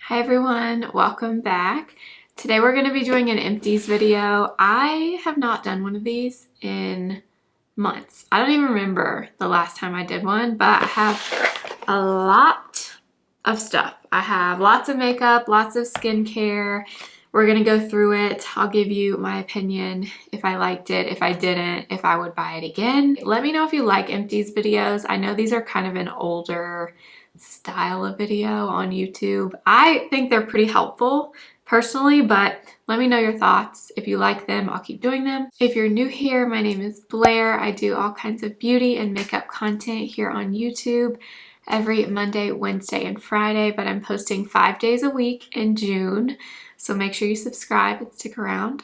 Hi everyone, welcome back. Today we're going to be doing an Empties video. I have not done one of these in months. I don't even remember the last time I did one, but I have a lot of stuff. I have lots of makeup, lots of skincare. We're going to go through it. I'll give you my opinion, if I liked it, if I didn't, if I would buy it again. Let me know if you like Empties videos. I know these are kind of an older style of video on YouTube. I think they're pretty helpful personally, but let me know your thoughts. If you like them, I'll keep doing them. If you're new here, my name is Blair. I do all kinds of beauty and makeup content here on YouTube every Monday, Wednesday, and Friday, but I'm posting 5 days a week in June. So make sure you subscribe and stick around.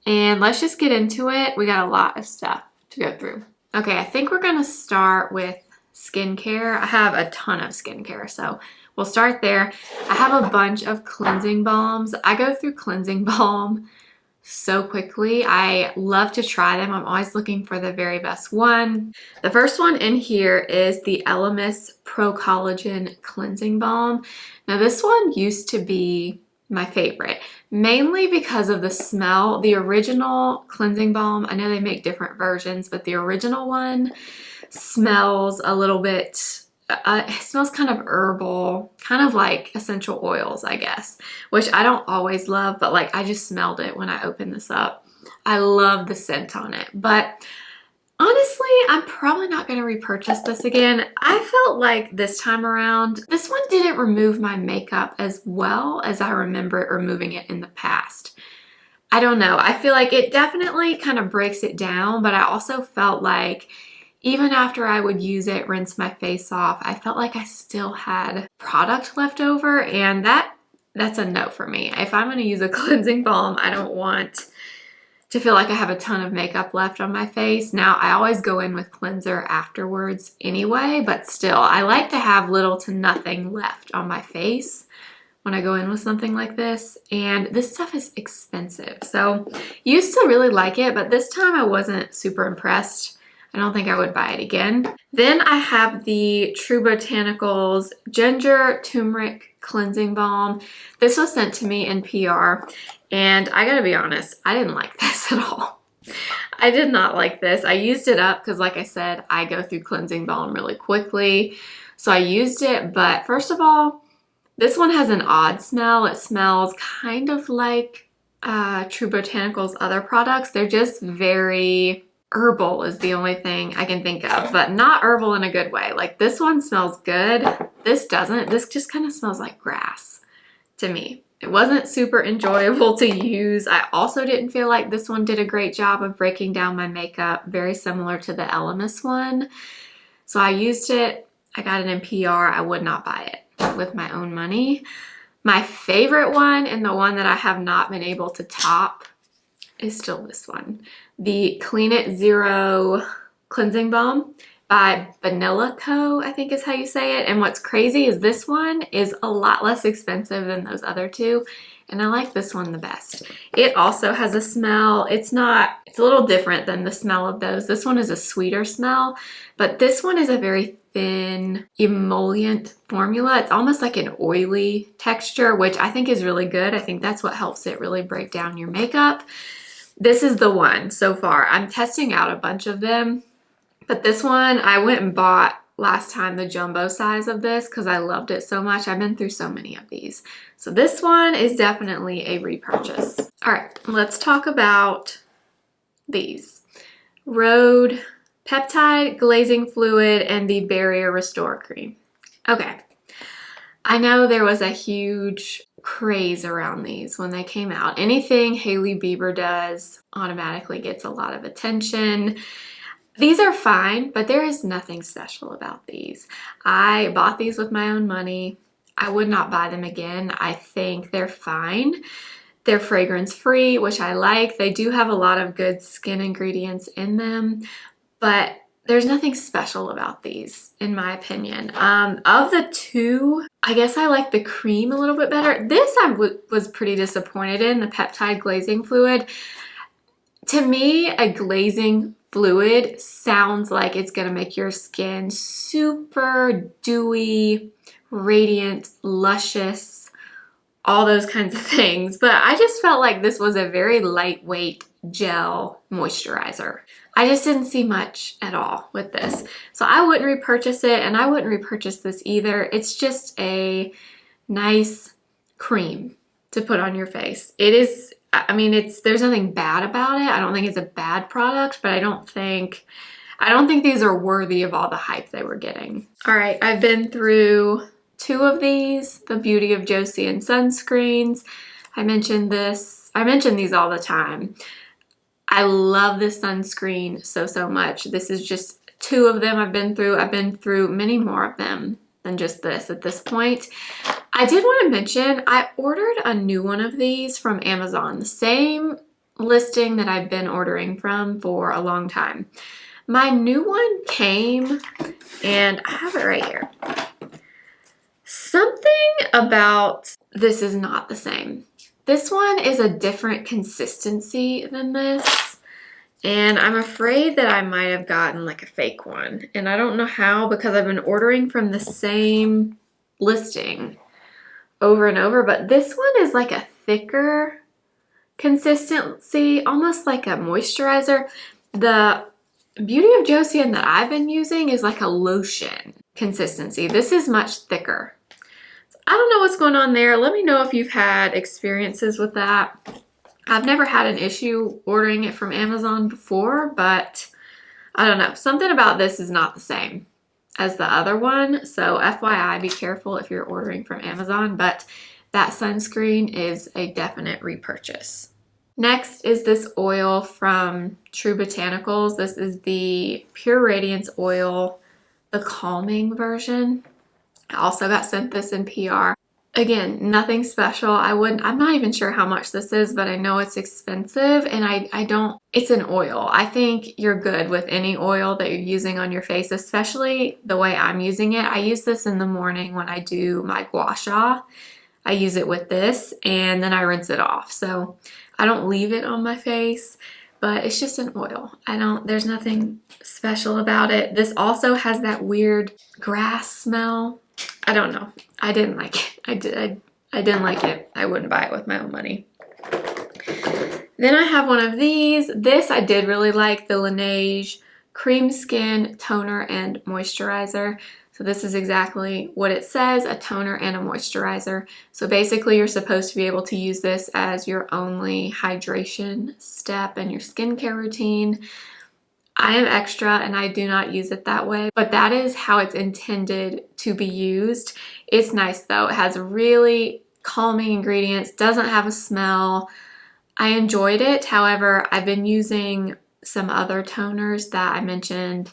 And let's just get into it. We got a lot of stuff to go through. Okay, I think we're gonna start with skincare. I have a ton of skincare, so we'll start there. I have a bunch of cleansing balms. I go through cleansing balm so quickly. I love to try them. I'm always looking for the very best one. The first one in here is the Elemis Pro Collagen Cleansing Balm. Now this one used to be my favorite, mainly because of the smell. The original cleansing balm, I know they make different versions, but the original one smells a little bit, it smells kind of herbal, kind of like essential oils, I guess, which I don't always love, but like I just smelled it when I opened this up. I love the scent on it, but honestly, I'm probably not going to repurchase this again. I felt like this time around, this one didn't remove my makeup as well as I remember it removing it in the past. I don't know. I feel like it definitely kind of breaks it down, but I also felt like even after I would use it, rinse my face off, I felt like I still had product left over, and that's a no for me. If I'm going to use a cleansing balm, I don't want to feel like I have a ton of makeup left on my face. Now, I always go in with cleanser afterwards anyway, but still, I like to have little to nothing left on my face when I go in with something like this. And this stuff is expensive. So, used to really like it, but this time I wasn't super impressed. I don't think I would buy it again. Then I have the True Botanicals Ginger Turmeric Cleansing Balm. This was sent to me in PR, and I gotta be honest, I didn't like this at all. I did not like this. I used it up because, like I said, I go through cleansing balm really quickly. So I used it, but first of all, this one has an odd smell. It smells kind of like True Botanicals' other products. They're just very herbal is the only thing I can think of, but not herbal in a good way. Like this one smells good. This doesn't. This just kind of smells like grass to me. It wasn't super enjoyable to use. I also didn't feel like this one did a great job of breaking down my makeup, very similar to the Elemis one. So I used it. I got it in PR. I would not buy it with my own money. My favorite one, and the one that I have not been able to top, is still this one. The Clean It Zero Cleansing Balm by Banila Co., I think is how you say it. And what's crazy is this one is a lot less expensive than those other two, and I like this one the best. It also has a smell. It's a little different than the smell of those. This one is a sweeter smell, but this one is a very thin emollient formula. It's almost like an oily texture, which I think is really good. I think that's what helps it really break down your makeup. This is the one so far. I'm testing out a bunch of them, but this one I went and bought last time the jumbo size of this because I loved it so much. I've been through so many of these. So this one is definitely a repurchase. All right, let's talk about these. Rhode Peptide Glazing Fluid and the Barrier Restore Cream. Okay, I know there was a huge craze around these when they came out. Anything Hailey Bieber does automatically gets a lot of attention. These are fine, but there is nothing special about these. I bought these with my own money. I would not buy them again. I think they're fine. They're fragrance free, which I like. They do have a lot of good skin ingredients in them, but there's nothing special about these, in my opinion. Of the two, I guess I like the cream a little bit better. This I was pretty disappointed in, the Peptide Glazing Fluid. To me, a glazing fluid sounds like it's gonna make your skin super dewy, radiant, luscious, all those kinds of things. But I just felt like this was a very lightweight gel moisturizer. I just didn't see much at all with this. So I wouldn't repurchase it, and I wouldn't repurchase this either. It's just a nice cream to put on your face. It is, I mean, there's nothing bad about it. I don't think it's a bad product, but I don't think these are worthy of all the hype they were getting. All right, I've been through 2 of these, the Beauty of Joseon sunscreens. I mentioned these all the time. I love this sunscreen so much. This is just 2 of them I've been through. I've been through many more of them than just this at this point. I did want to mention, I ordered a new one of these from Amazon, the same listing that I've been ordering from for a long time. My new one came, and I have it right here. Something about this is not the same. This one is a different consistency than this, and I'm afraid that I might have gotten like a fake one, and I don't know how, because I've been ordering from the same listing over and over, but this one is like a thicker consistency, almost like a moisturizer. The Beauty of Joseon that I've been using is like a lotion consistency. This is much thicker. I don't know what's going on there. Let me know if you've had experiences with that. I've never had an issue ordering it from Amazon before, but I don't know. Something about this is not the same as the other one. So FYI, be careful if you're ordering from Amazon, but that sunscreen is a definite repurchase. Next is this oil from True Botanicals. This is the Pure Radiance oil, the calming version. I also got sent this in PR. Again, nothing special. I'm not even sure how much this is, but I know it's expensive, and it's an oil. I think you're good with any oil that you're using on your face, especially the way I'm using it. I use this in the morning when I do my gua sha. I use it with this, and then I rinse it off. So I don't leave it on my face, but it's just an oil. There's nothing special about it. This also has that weird grass smell. I don't know. I didn't like it. I didn't like it. I wouldn't buy it with my own money. Then I have one of these. This I did really like, the Laneige Cream Skin Toner and Moisturizer. So this is exactly what it says, a toner and a moisturizer. So basically you're supposed to be able to use this as your only hydration step in your skincare routine. I am extra and I do not use it that way, but that is how it's intended to be used. It's nice though. It has really calming ingredients, doesn't have a smell. I enjoyed it. However, I've been using some other toners that I mentioned,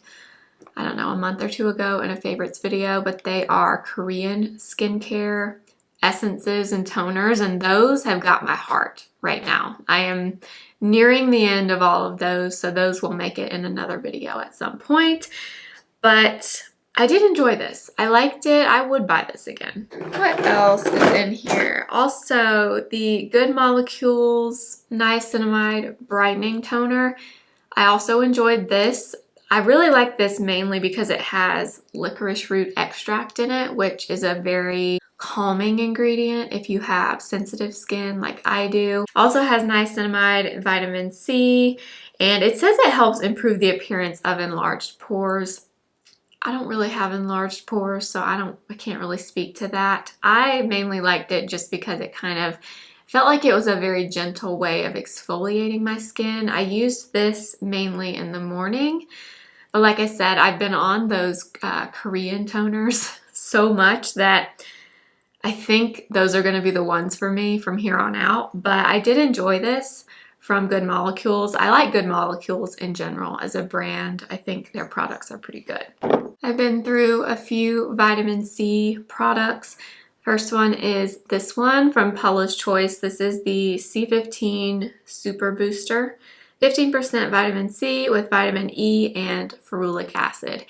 I don't know, a month or 2 ago in a favorites video, but they are Korean skincare essences and toners, and those have got my heart right now. I am nearing the end of all of those, so those will make it in another video at some point. But I did enjoy this. I liked it. I would buy this again. What else is in here? Also, the Good Molecules Niacinamide Brightening Toner. I also enjoyed this. I really like this mainly because it has licorice root extract in it, which is a very calming ingredient if you have sensitive skin like I do. Also has niacinamide, vitamin C, and it says it helps improve the appearance of enlarged pores. I don't really have enlarged pores, so I can't really speak to that. I mainly liked it just because it kind of felt like it was a very gentle way of exfoliating my skin. I used this mainly in the morning, but like I said, I've been on those Korean toners so much that I think those are going to be the ones for me from here on out. But I did enjoy this from Good Molecules. I like Good Molecules in general as a brand. I think their products are pretty good. I've been through a few vitamin C products. First one is this one from Paula's Choice. This is the C15 Super Booster. 15% vitamin C with vitamin E and ferulic acid.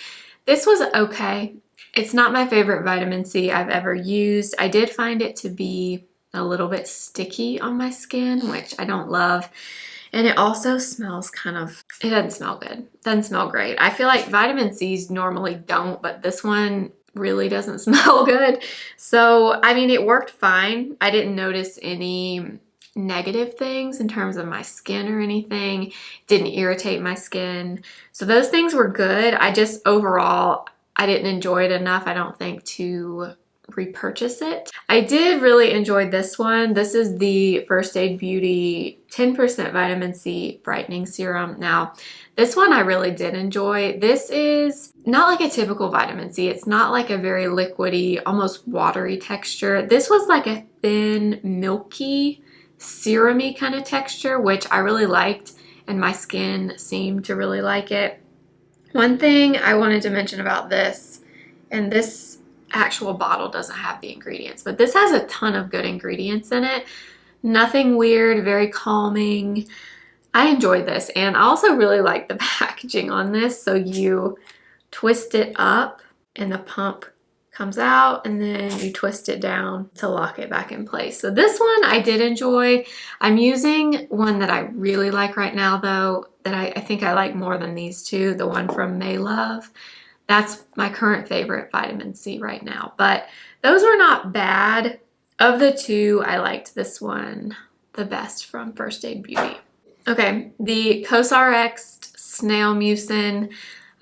This was okay. It's not my favorite vitamin C I've ever used. I did find it to be a little bit sticky on my skin, which I don't love. And it also smells it doesn't smell good. Doesn't smell great. I feel like vitamin C's normally don't, but this one, really doesn't smell good. So, I mean, it worked fine. I didn't notice any negative things in terms of my skin or anything. It didn't irritate my skin. So those things were good. I just overall, I didn't enjoy it enough, I don't think, to repurchase it. I did really enjoy this one. This is the First Aid Beauty 10% Vitamin C Brightening Serum. Now, this one I really did enjoy. This is not like a typical vitamin C. It's not like a very liquidy, almost watery texture. This was like a thin, milky, serum-y kind of texture, which I really liked, and my skin seemed to really like it. One thing I wanted to mention about this, and this actual bottle doesn't have the ingredients, but this has a ton of good ingredients in it. Nothing weird, very calming. I enjoyed this, and I also really like the packaging on this. So you twist it up and the pump comes out, and then you twist it down to lock it back in place. So this one I did enjoy. I'm using one that I really like right now though, that I think I like more than these two, the one from May Love. That's my current favorite vitamin C right now, but those were not bad. Of the two, I liked this one the best from First Aid Beauty. Okay, the COSRx Snail Mucin,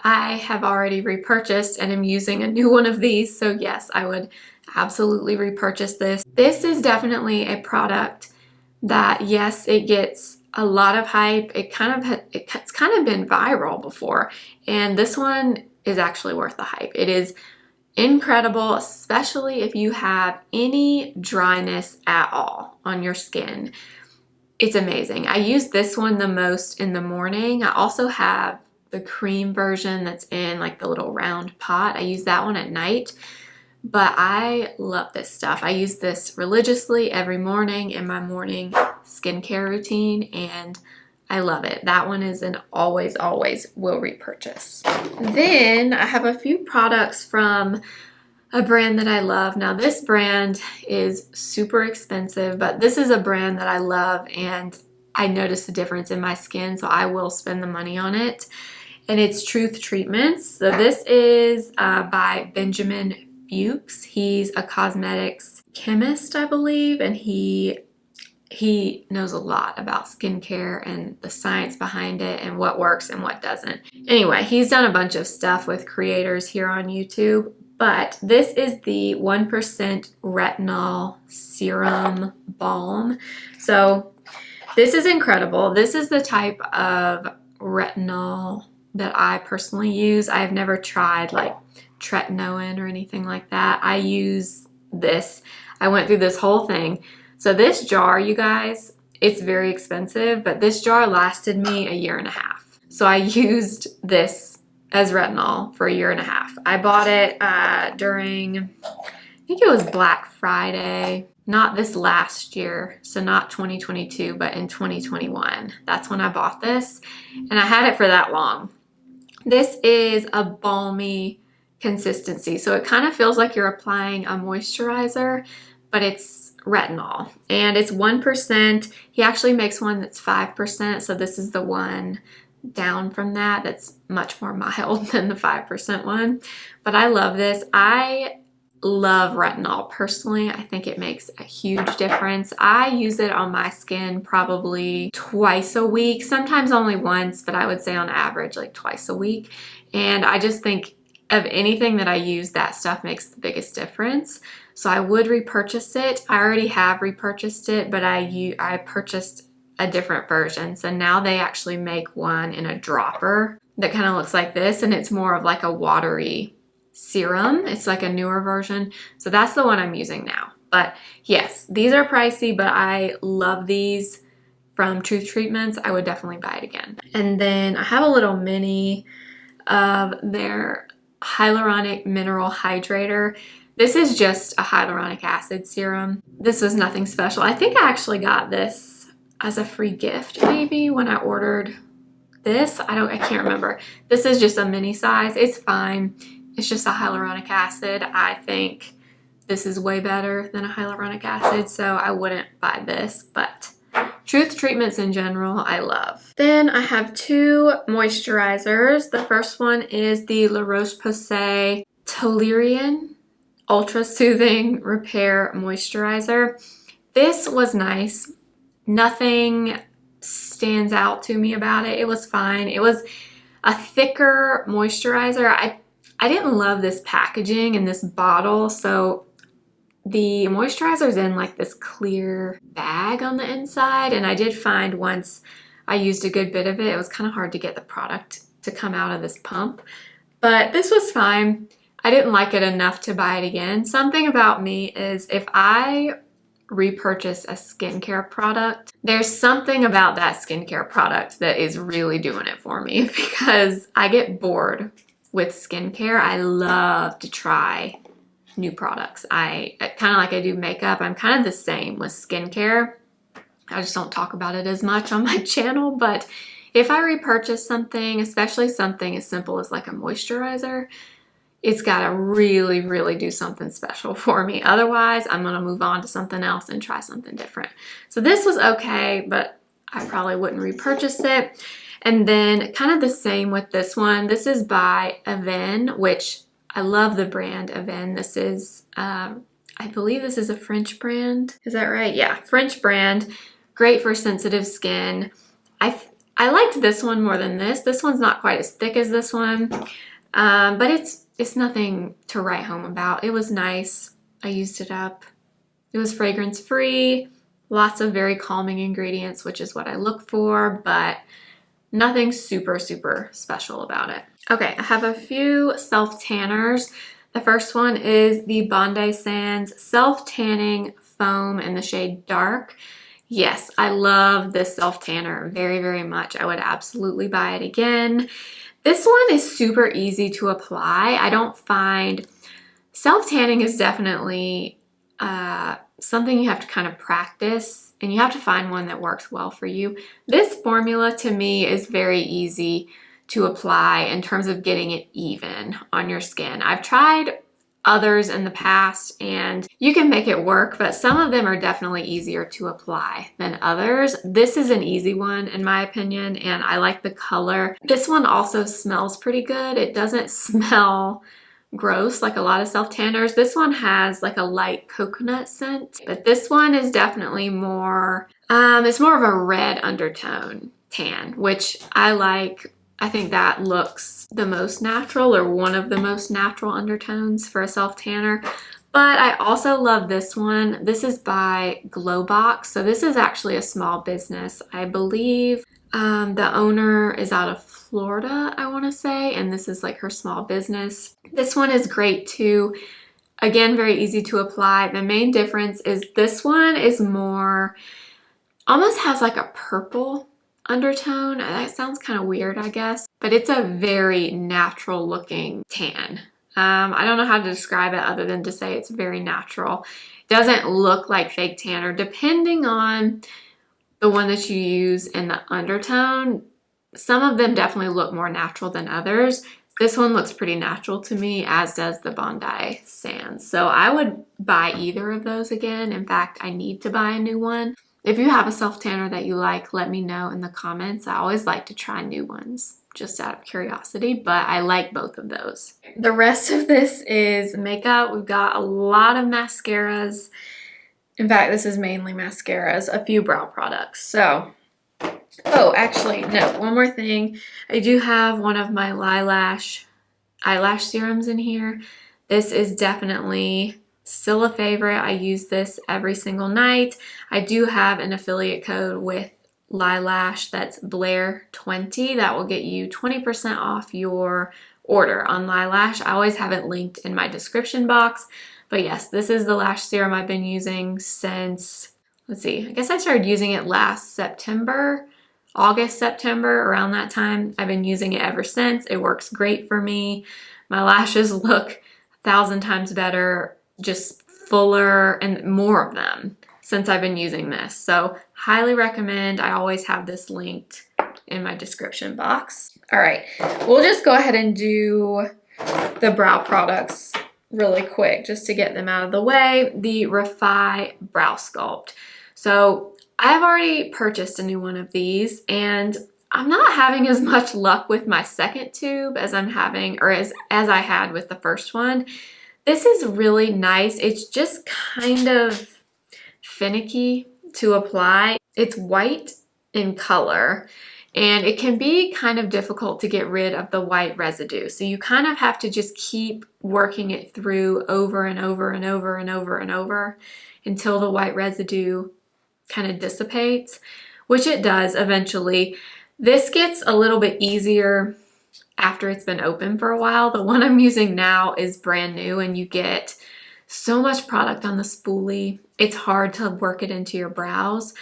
I have already repurchased and am using a new one of these. So yes, I would absolutely repurchase this. This is definitely a product that, yes, it gets a lot of hype. It's kind of been viral before, and this one is actually worth the hype. It is incredible, especially if you have any dryness at all on your skin. It's amazing. I use this one the most in the morning. I also have the cream version that's in like the little round pot. I use that one at night, but I love this stuff. I use this religiously every morning in my morning skincare routine, and I love it. That one is an always will repurchase. Then I have a few products from a brand that I love. Now this brand is super expensive, but this is a brand that I love, and I notice a difference in my skin, so I will spend the money on it. And it's Truth Treatments. So this is by Benjamin Fuchs. He's a cosmetics chemist, I believe, and he knows a lot about skincare and the science behind it and what works and what doesn't. Anyway, he's done a bunch of stuff with creators here on YouTube, but this is the 1% Retinol Serum Balm. So this is incredible. This is the type of retinol that I personally use. I have never tried like tretinoin or anything like that. I use this. I went through this whole thing. So this jar, you guys, it's very expensive, but this jar lasted me a year and a half. So I used this as retinol for a year and a half. I bought it during, I think it was Black Friday, not this last year, so not 2022, but in 2021. That's when I bought this, and I had it for that long. This is a balmy consistency, so it kind of feels like you're applying a moisturizer, but it's retinol, and it's 1%. He actually makes one that's 5%, so this is the one down from that that's much more mild than the 5% one. But I love this. I love retinol personally. I think it makes a huge difference. I use it on my skin probably twice a week, sometimes only once, but I would say on average like twice a week. And I just think of anything that I use, that stuff makes the biggest difference. So I would repurchase it. I already have repurchased it, but I purchased a different version. So now they actually make one in a dropper that kind of looks like this, and it's more of like a watery serum. It's like a newer version. So that's the one I'm using now. But yes, these are pricey, but I love these from Truth Treatments. I would definitely buy it again. And then I have a little mini of their Hyaluronic Mineral Hydrator. This is just a hyaluronic acid serum. This was nothing special. I think I actually got this as a free gift maybe when I ordered this. I can't remember. This is just a mini size. It's fine. It's just a hyaluronic acid. I think this is way better than a hyaluronic acid, so I wouldn't buy this, but Truth Treatments in general, I love. Then I have two moisturizers. The first one is the La Roche-Posay Toleriane Ultra Soothing Repair Moisturizer. This was nice. Nothing stands out to me about it. It was fine. It was a thicker moisturizer. I didn't love this packaging and this bottle, so the moisturizer's in like this clear bag on the inside, and I did find once I used a good bit of it, it was kind of hard to get the product to come out of this pump. But this was fine. I didn't like it enough to buy it again. Something about me is if I repurchase a skincare product, there's something about that skincare product that is really doing it for me because I get bored with skincare. I love to try new products. I kind of like I do makeup. I'm kind of the same with skincare. I just don't talk about it as much on my channel, but if I repurchase something, especially something as simple as like a moisturizer, it's got to really, really do something special for me. Otherwise, I'm going to move on to something else and try something different. So this was okay, but I probably wouldn't repurchase it. And then kind of the same with this one. This is by Aven, which I love the brand Aven. This is, I believe this is a French brand. Is that right? Yeah, French brand. Great for sensitive skin. I liked this one more than this. This one's not quite as thick as this one, but it's nothing to write home about. It was nice. I used it up. It was fragrance free, lots of very calming ingredients, which is what I look for, but nothing super, super special about it. Okay, I have a few self-tanners. The first one is the Bondi Sands Self-Tanning Foam in the shade Dark. Yes, I love this self-tanner very, very much. I would absolutely buy it again. This one is super easy to apply. I don't find self-tanning is definitely something you have to kind of practice, and you have to find one that works well for you. This formula to me is very easy to apply in terms of getting it even on your skin. I've tried others in the past and you can make it work, but some of them are definitely easier to apply than others. This is an easy one in my opinion, and I like the color. This one also smells pretty good. It doesn't smell gross like a lot of self-tanners. This one has like a light coconut scent, but this one is definitely more, it's more of a red undertone tan, which I like. I think that looks the most natural, or one of the most natural undertones for a self-tanner. But I also love this one. This is by Globox. So this is actually a small business. I believe the owner is out of Florida, I want to say, and this is like her small business. This one is great too. Again, very easy to apply. The main difference is this one is more, almost has like a purple undertone. That sounds kind of weird, I guess, but it's a very natural looking tan. I don't know how to describe it other than to say it's very natural. It doesn't look like fake tanner. Depending on the one that you use in the undertone, some of them definitely look more natural than others. This one looks pretty natural to me, as does the Bondi Sands. So I would buy either of those again. In fact, I need to buy a new one. If you have a self-tanner that you like, let me know in the comments. I always like to try new ones, just out of curiosity, but I like both of those. The rest of this is makeup. We've got a lot of mascaras. In fact, this is mainly mascaras, a few brow products. So, oh, actually, no, one more thing. I do have one of my eyelash serums in here. This is definitely still a favorite. I use this every single night. I do have an affiliate code with Lash that's Blair20. That will get you 20% off your order on Lash. I always have it linked in my description box. But yes, this is the lash serum I've been using since, let's see, I guess I started using it last September, August, September, around that time. I've been using it ever since. It works great for me. My lashes look 1,000 times better, just fuller, and more of them since I've been using this. So highly recommend. I always have this linked in my description box. All right, we'll just go ahead and do the brow products really quick just to get them out of the way. The Refi Brow Sculpt. So I've already purchased a new one of these, and I'm not having as much luck with my second tube as I'm having, or as I had with the first one. This is really nice. It's just kind of finicky to apply. It's white in color, and it can be kind of difficult to get rid of the white residue. So you kind of have to just keep working it through over and over and over and over and over until the white residue kind of dissipates, which it does eventually. This gets a little bit easier after it's been open for a while. The one I'm using now is brand new, and you get so much product on the spoolie. It's hard to work it into your brows,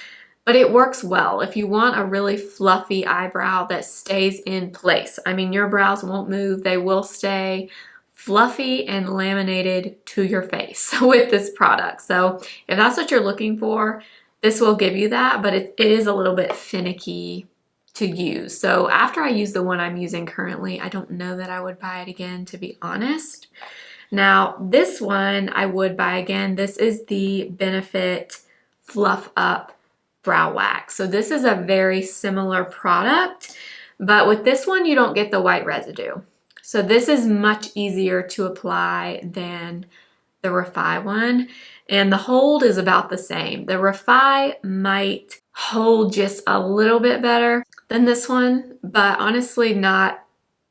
but it works well. If you want a really fluffy eyebrow that stays in place, I mean, your brows won't move. They will stay fluffy and laminated to your face with this product. So if that's what you're looking for, this will give you that, but it is a little bit finicky to use. So after I use the one I'm using currently, I don't know that I would buy it again, to be honest. Now, this one I would buy again. This is the Benefit Fluff Up Brow Wax. So this is a very similar product, but with this one, you don't get the white residue. So this is much easier to apply than the Refi one. And the hold is about the same. The Refi might hold just a little bit better than this one, but honestly not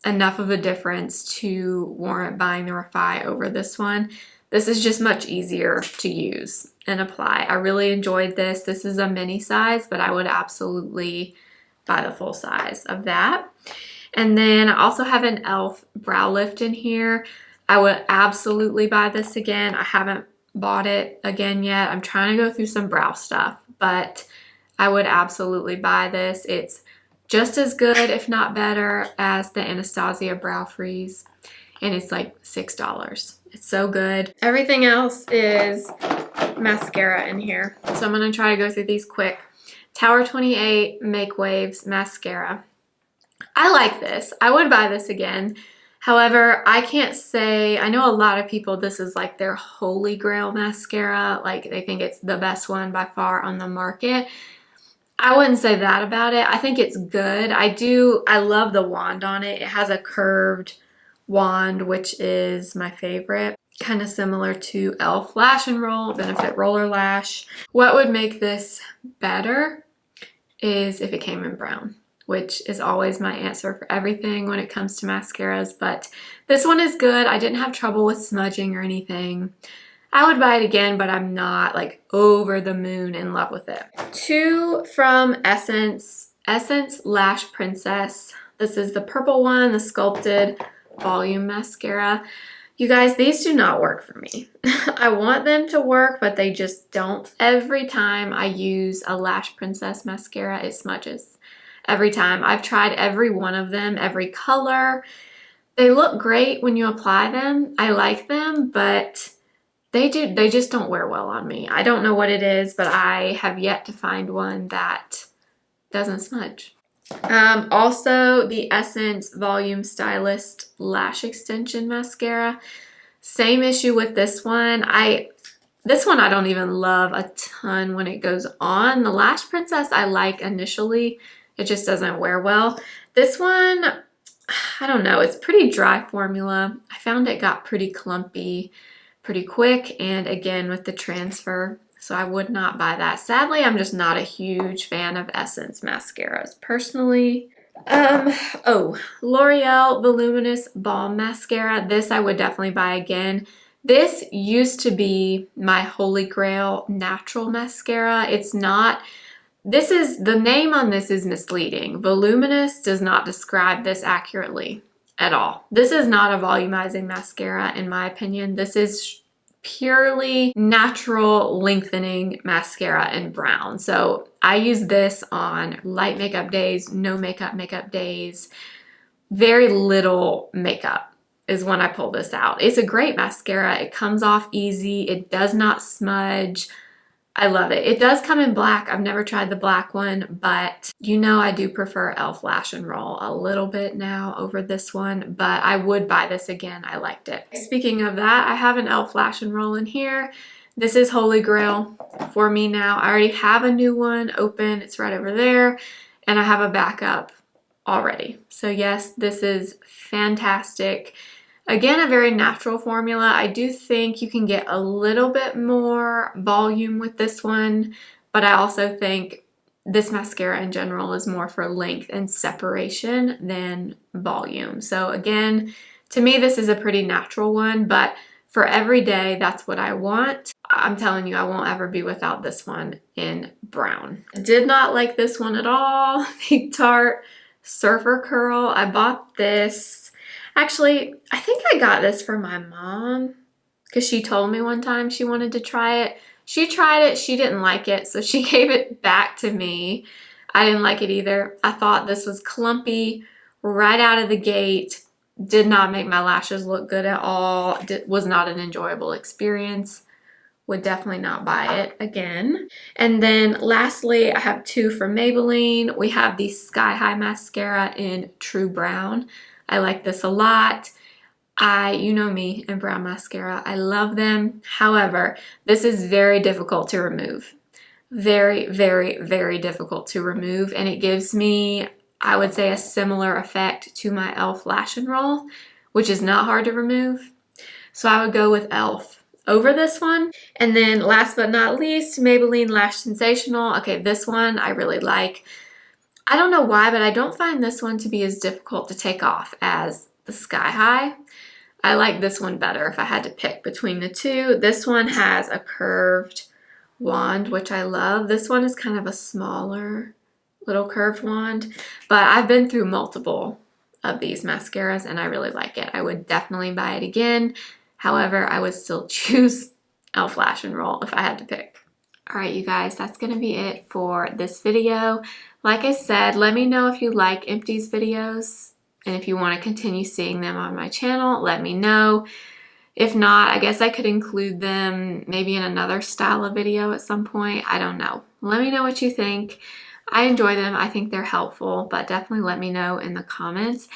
enough of a difference to warrant buying the Refi over this one. This is just much easier to use and apply. I really enjoyed this. This is a mini size, but I would absolutely buy the full size of that. And then I also have an e.l.f. brow lift in here. I would absolutely buy this again. I haven't bought it again yet. I'm trying to go through some brow stuff, but I would absolutely buy this. It's just as good, if not better, as the Anastasia Brow Freeze, and it's like $6. It's so good. Everything else is mascara in here, so I'm gonna try to go through these quick. Tower 28 Make Waves Mascara. I like this. I would buy this again. However, I can't say, I know a lot of people, this is like their holy grail mascara. Like they think it's the best one by far on the market. I wouldn't say that about it. I think it's good. I love the wand on it. It has a curved wand, which is my favorite. Kind of similar to e.l.f. Lash and Roll, Benefit Roller Lash. What would make this better is if it came in brown, which is always my answer for everything when it comes to mascaras. But this one is good. I didn't have trouble with smudging or anything. I would buy it again, but I'm not like over the moon in love with it. Two from Essence Lash Princess. This is the purple one, the Sculpted Volume Mascara. You guys, these do not work for me. I want them to work, but they just don't. Every time I use a Lash Princess mascara, it smudges. Every time. I've tried every one of them, every color. They look great when you apply them. I like them, but they just don't wear well on me. I don't know what it is, but I have yet to find one that doesn't smudge. Also, the Essence Volume Stylist Lash Extension Mascara. Same issue with this one. This one I don't even love a ton when it goes on. The Lash Princess I like initially. It just doesn't wear well. This one, I don't know. It's pretty dry formula. I found it got pretty clumpy pretty quick, and again with the transfer, so I would not buy that. Sadly, I'm just not a huge fan of Essence mascaras personally. Oh, L'Oreal Voluminous Balm Mascara. This I would definitely buy again. This used to be my holy grail natural mascara. It's not. The name on this is misleading. Voluminous does not describe this accurately at all. This is not a volumizing mascara in my opinion. This is purely natural lengthening mascara in brown. So I use this on light makeup days, no makeup days, very little makeup is when I pull this out. It's a great mascara. It comes off easy. It does not smudge. I love it. It does come in black. I've never tried the black one, but you know I do prefer e.l.f. Lash and Roll a little bit now over this one, but I would buy this again. I liked it. Speaking of that, I have an e.l.f. Lash and Roll in here. This is holy grail for me now. I already have a new one open. It's right over there, and I have a backup already. So yes, this is fantastic. Again, a very natural formula. I do think you can get a little bit more volume with this one, but I also think this mascara in general is more for length and separation than volume. So again, to me, this is a pretty natural one, but for every day, that's what I want. I'm telling you, I won't ever be without this one in brown. I did not like this one at all. The Tarte Surfer Curl. I bought this. Actually, I think I got this for my mom because she told me one time she wanted to try it. She tried it, she didn't like it, so she gave it back to me. I didn't like it either. I thought this was clumpy right out of the gate. Did not make my lashes look good at all. Was not an enjoyable experience. Would definitely not buy it again. And then lastly, I have two from Maybelline. We have the Sky High Mascara in True Brown. I like this a lot. You know me and brown mascara. I love them. However, this is very difficult to remove. Very, very, very difficult to remove. And it gives me, I would say, a similar effect to my e.l.f. Lash and Roll, which is not hard to remove. So I would go with e.l.f. over this one. And then last but not least, Maybelline Lash Sensational. Okay, this one I really like. I don't know why, but I don't find this one to be as difficult to take off as the Sky High. I like this one better if I had to pick between the two. This one has a curved wand, which I love. This one is kind of a smaller little curved wand, but I've been through multiple of these mascaras and I really like it. I would definitely buy it again. However, I would still choose e.l.f. Lash and Roll if I had to pick. All right, you guys, that's going to be it for this video. Like I said, let me know if you like Empties videos and if you want to continue seeing them on my channel, let me know. If not, I guess I could include them maybe in another style of video at some point. I don't know. Let me know what you think. I enjoy them. I think they're helpful, but definitely let me know in the comments.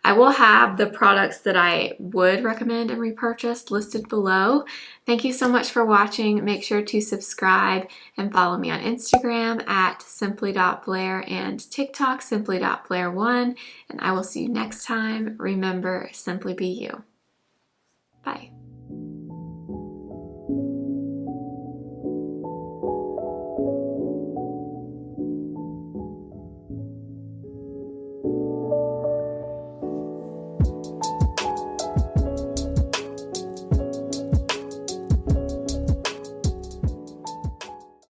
I will have the products that I would recommend and repurchase listed below. Thank you so much for watching. Make sure to subscribe and follow me on Instagram at simply.blair and TikTok simply.blair1. And I will see you next time. Remember, simply be you. Bye.